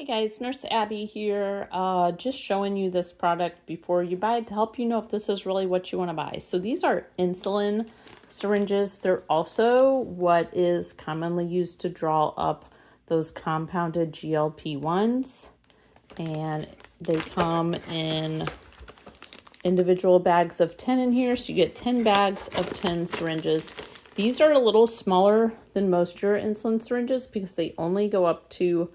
Hey guys, Nurse Abby here, just showing you this product before you buy it to help you know if this is really what you want to buy. So these are insulin syringes. They're also what is commonly used to draw up those compounded GLP-1s, and they come in individual bags of 10 in here, so you get 10 bags of 10 syringes. These are a little smaller than most of your insulin syringes because they only go up to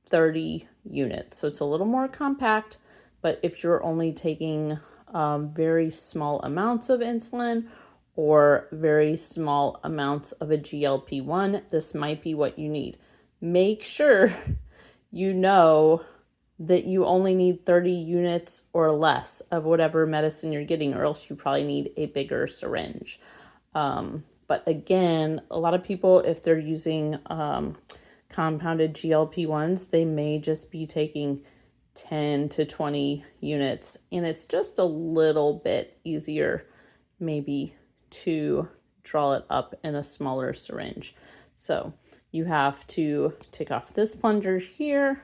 30 units. So it's a little more compact, but if you're only taking very small amounts of insulin or very small amounts of a GLP-1, this might be what you need. Make sure you know that you only need 30 units or less of whatever medicine you're getting, or else you probably need a bigger syringe. But again, a lot of people, if they're using compounded GLP-1s, they may just be taking 10 to 20 units, and it's just a little bit easier maybe to draw it up in a smaller syringe. So you have to take off this plunger here,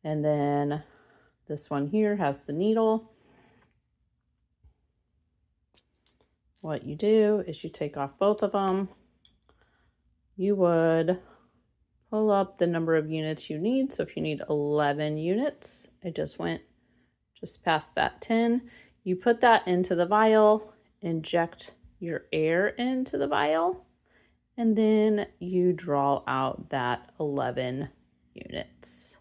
and then this one here has the needle. What you do is you take off both of them. You would pull up the number of units you need. So if you need 11 units, I just went just past that 10. You put that into the vial, inject your air into the vial, and then you draw out that 11 units.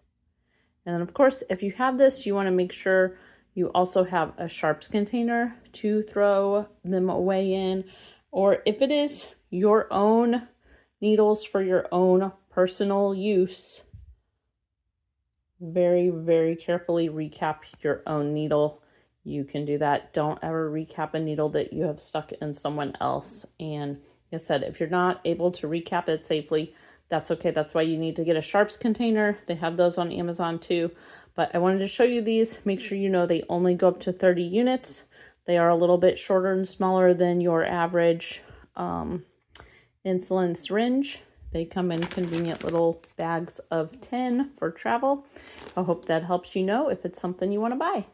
And then of course, if you have this, you want to make sure you also have a sharps container to throw them away in, or if it is your own needles for your own personal use, very, very carefully recap your own needle. You can do that. Don't ever recap a needle that you have stuck in someone else. And like I said, if you're not able to recap it safely, that's okay. That's why you need to get a sharps container. They have those on Amazon too. But I wanted to show you these. Make sure you know they only go up to 30 units. They are a little bit shorter and smaller than your average insulin syringe. They come in convenient little bags of 10 for travel. I hope that helps you know if it's something you want to buy.